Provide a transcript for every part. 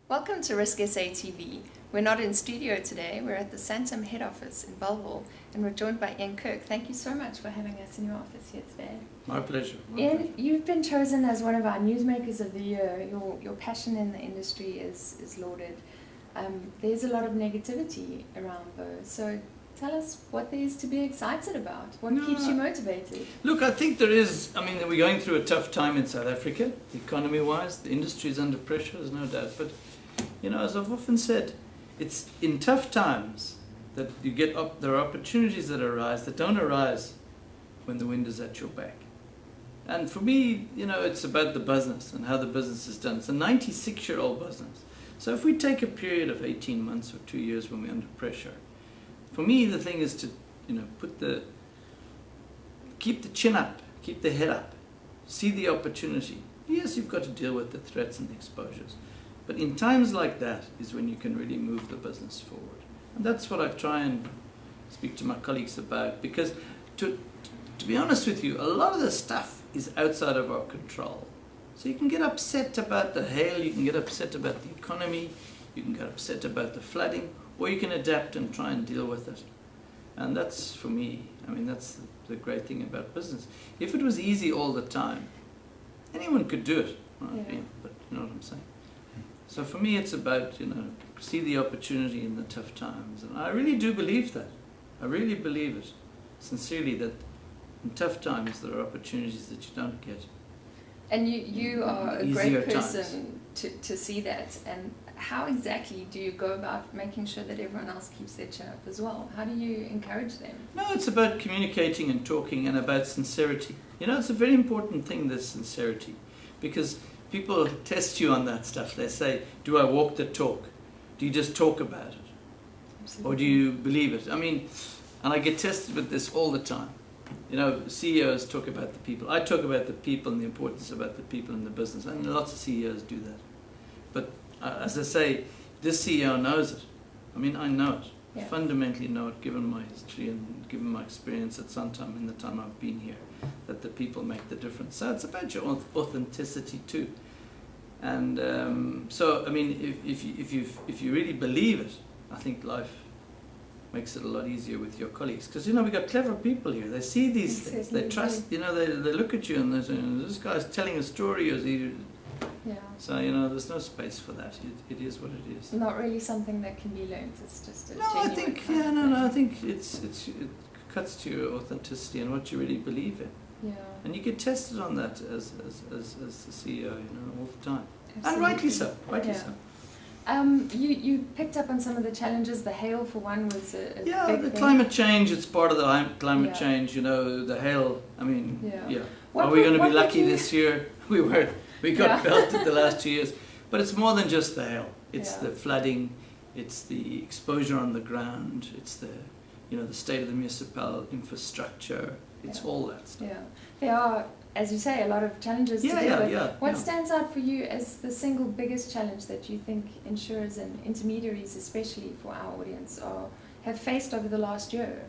Welcome to RISKSA TV. We're not in studio today, we're at the Santam head office in Belleville and we're joined by Ian Kirk. Thank you so much for having us in your office here today. My pleasure. Ian, you've been chosen as one of our newsmakers of the year. Your passion in the industry is lauded. There's a lot of negativity around though, so tell us what there is to be excited about. What keeps you motivated? Look, I think there is, we're going through a tough time in South Africa, economy-wise. The industry is under pressure, there's no doubt. But, as I've often said, it's in tough times that you get up, there are opportunities that arise that don't arise when the wind is at your back. And for me, it's about the business and how the business is done. It's a 96-year-old business. So if we take a period of 18 months or 2 years when we're under pressure, for me, the thing is to, keep the chin up, keep the head up, see the opportunity. Yes, you've got to deal with the threats and the exposures, but in times like that is when you can really move the business forward. And that's what I try and speak to my colleagues about, because to be honest with you, a lot of the stuff is outside of our control. So you can get upset about the hail, you can get upset about the economy, you can get upset about the flooding, or you can adapt and try and deal with it. And that's, for me, that's the great thing about business. If it was easy all the time, anyone could do it, right? Yeah. But you know what I'm saying? So for me, it's about, see the opportunity in the tough times. And I really do believe that. I really believe it, sincerely, that in tough times there are opportunities that you don't get. And you are a great person to see that. And how exactly do you go about making sure that everyone else keeps their chin up as well? How do you encourage them? No, it's about communicating and talking and about sincerity. It's a very important thing, this sincerity, because people test you on that stuff. They say, do I walk the talk? Do you just talk about it? Absolutely. Or do you believe it? And I get tested with this all the time. CEOs talk about the people. I talk about the people and the importance about the people in the business, and lots of CEOs do that. But as I say, this CEO knows it. I know it. Yeah. Fundamentally know it, given my history and given my experience at Santam in the time I've been here, that the people make the difference. So it's about your authenticity too. And if you really believe it, I think life makes it a lot easier with your colleagues, because we've got clever people here. They see these things, they trust. They look at you and they say, this guy's telling a story. Yeah. So there's no space for that. It is what it is. Not really something that can be learned. It's just a I think I think it cuts to your authenticity and what you really believe in. Yeah. And you get tested on that as the CEO, all the time. Absolutely. And rightly so. Rightly so. You picked up on some of the challenges. The hail, for one, was a big thing. Climate change. It's part of the climate change. The hail. Are we going to be lucky this year? We got belted the last 2 years, but it's more than just the hail. It's the flooding. It's the exposure on the ground. It's the the state of the municipal infrastructure. It's all that stuff. Yeah, there are, as you say, a lot of challenges together. What stands out for you as the single biggest challenge that you think insurers and intermediaries, especially for our audience, have faced over the last year?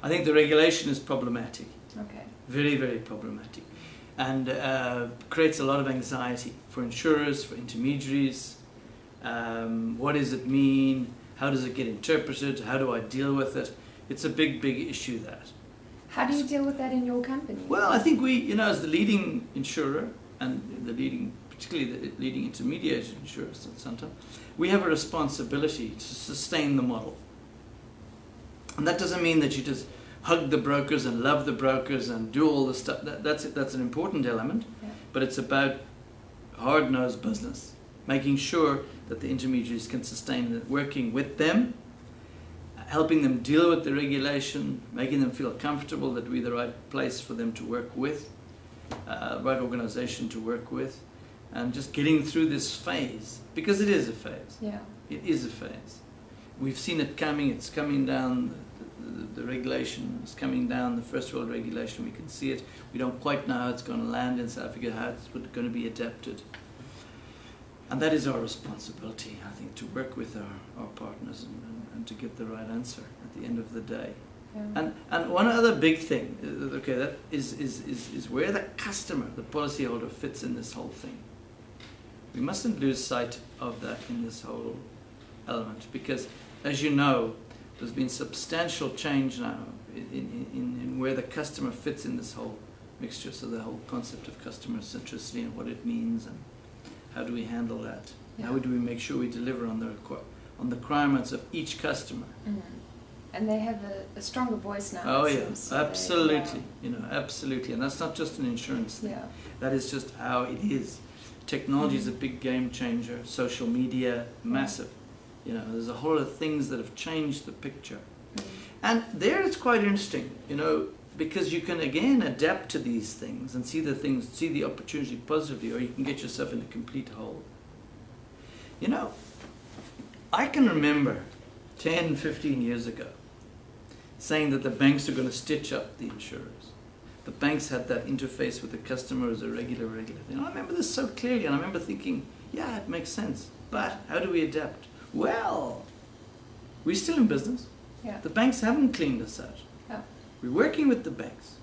I think the regulation is problematic. Okay. Very, very problematic. And creates a lot of anxiety for insurers, for intermediaries. What does it mean? How does it get interpreted? How do I deal with it? It's a big, big issue, that. How do you deal with that in your company? Well, I think we, as the leading insurer and particularly the leading intermediated insurers at Santam, we have a responsibility to sustain the model. And that doesn't mean that you just hug the brokers and love the brokers and do all the stuff. That's an important element, but it's about hard-nosed business, making sure that the intermediaries can sustain it, working with them, helping them deal with the regulation, making them feel comfortable that we're the right place for them to work with, right organization to work with, and just getting through this phase, because it is a phase. Yeah. It is a phase. We've seen it coming. It's coming down. The regulation is coming down. The first world regulation, we can see it. We don't quite know how it's going to land in South Africa, how it's going to be adapted. And that is our responsibility, I think, to work with our partners and to get the right answer at the end of the day. Yeah. And one other big thing, that is where the customer, the policyholder, fits in this whole thing. We mustn't lose sight of that in this whole element, because, as you know, there's been substantial change now in where the customer fits in this whole mixture. So the whole concept of customer centricity and what it means, and how do we handle that? Yeah. How do we make sure we deliver on the requirements of each customer? Mm. And they have a stronger voice now. Oh yeah, so absolutely. You know, absolutely. And that's not just an insurance thing. Yeah. That is just how it is. Technology is a big game changer. Social media, massive. You know, there's a whole lot of things that have changed the picture. Mm. And there it's quite interesting, you know, because you can again adapt to these things and see the opportunity positively, or you can get yourself in a complete hole. You know, I can remember 10, 15 years ago saying that the banks are going to stitch up the insurers. The banks had that interface with the customer as a regular thing. And I remember this so clearly, and I remember thinking, yeah, it makes sense. But how do we adapt? Well, we're still in business. Yeah. The banks haven't cleaned us out. Oh. We're working with the banks.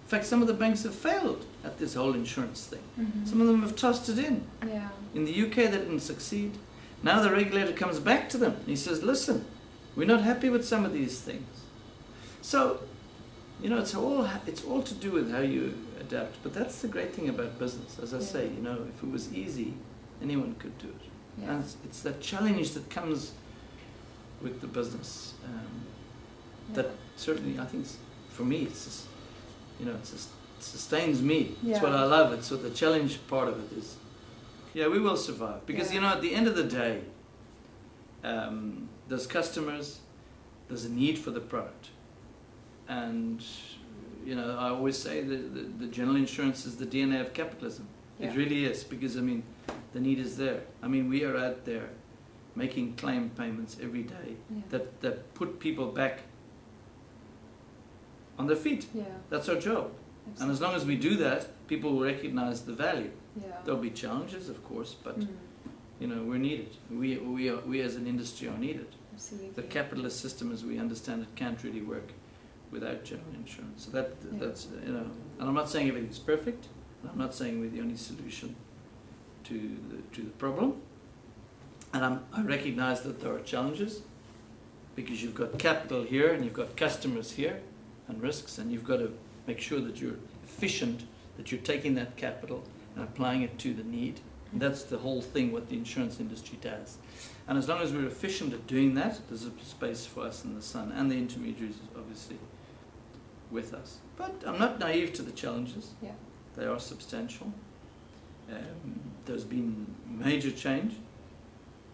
In fact, some of the banks have failed at this whole insurance thing. Mm-hmm. Some of them have tossed it in. Yeah. In the UK, they didn't succeed. Now the regulator comes back to them and he says, listen, we're not happy with some of these things. So, you know, it's all to do with how you adapt. But that's the great thing about business. As I say, you know, if it was easy, anyone could do it. Yeah. And it's that challenge that comes with the business that certainly, I think, for me, it's just, you know, it sustains me. Yeah. It's what I love. It's what the challenge part of it is. Yeah, we will survive. Because, you know, at the end of the day, there's customers, there's a need for the product. And, you know, I always say the general insurance is the DNA of capitalism. Yeah. It really is, because, I mean, the need is there. I mean, we are out there making claim payments every day that put people back on their feet. Yeah. That's our job. Absolutely. And as long as we do that, people will recognize the value. Yeah. There'll be challenges, of course, but you know, we're needed. We as an industry are needed. Absolutely. The capitalist system, as we understand it, can't really work without general insurance. So that's, you know, and I'm not saying everything's perfect. And I'm not saying we're the only solution to the problem. And I recognize that there are challenges, because you've got capital here and you've got customers here and risks, and you've got to make sure that you're efficient, that you're taking that capital and applying it to the need. And that's the whole thing, what the insurance industry does. And as long as we're efficient at doing that, there's a space for us in the sun, and the intermediaries, obviously, with us. But I'm not naive to the challenges. Yeah. They are substantial. There's been major change,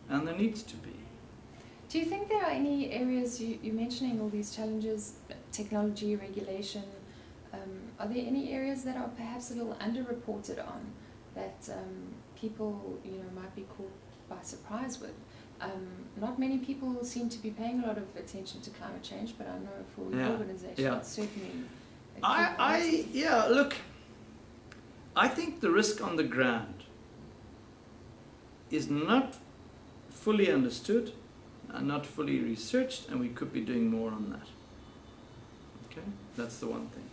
and there needs to be. Do you think there are any areas, you're mentioning all these challenges, technology, regulation, are there any areas that are perhaps a little underreported on that people, you know, might be caught by surprise with? Not many people seem to be paying a lot of attention to climate change, but I know for your organisation it's certainly a key part. Look, I think the risk on the ground is not fully understood and not fully researched, and we could be doing more on that. Okay, that's the one thing.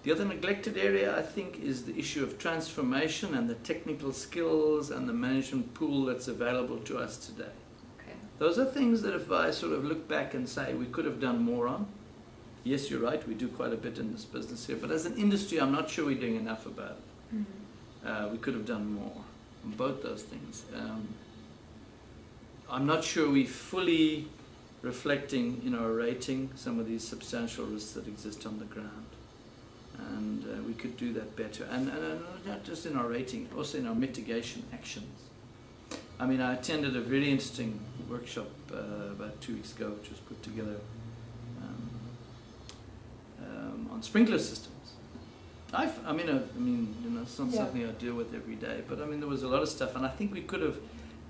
The other neglected area, I think, is the issue of transformation and the technical skills and the management pool that's available to us today. Okay. Those are things that if I sort of look back and say we could have done more on. Yes, you're right, we do quite a bit in this business here, but as an industry, I'm not sure we're doing enough about it. Mm-hmm. We could have done more on both those things. I'm not sure we're fully reflecting in our rating some of these substantial risks that exist on the ground. And we could do that better. And not just in our rating, also in our mitigation actions. I mean, I attended a very interesting workshop about 2 weeks ago, which was put together on sprinkler systems. I mean, you know, it's not something I deal with every day, but I mean, there was a lot of stuff, and I think we could have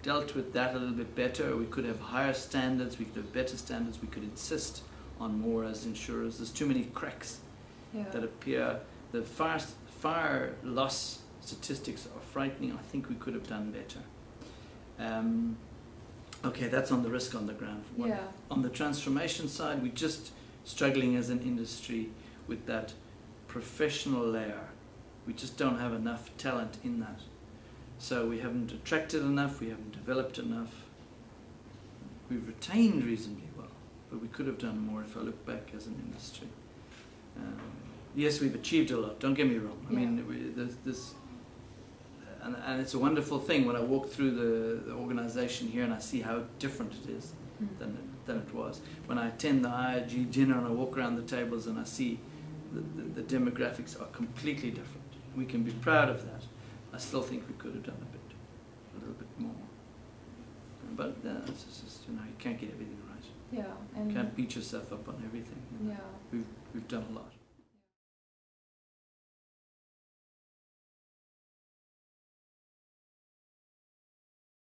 dealt with that a little bit better. We could have higher standards, we could have better standards, we could insist on more as insurers. There's too many cracks that appear. The fire loss statistics are frightening. I think we could have done better. Okay, that's on the risk on the ground. On the transformation side, we're just struggling as an industry with that professional layer. We just don't have enough talent in that So we haven't attracted enough, we haven't developed enough. We've retained reasonably well, but we could have done more if I look back as an industry. Yes, we've achieved a lot, don't get me wrong. I mean, and it's a wonderful thing when I walk through the organization here and I see how different it is than it was. When I attend the IIG dinner and I walk around the tables and I see the demographics are completely different. We can be proud of that. I still think we could have done a little bit more. But it's just, you can't get everything right. Yeah, and you can't beat yourself up on everything. Yeah, we've done a lot.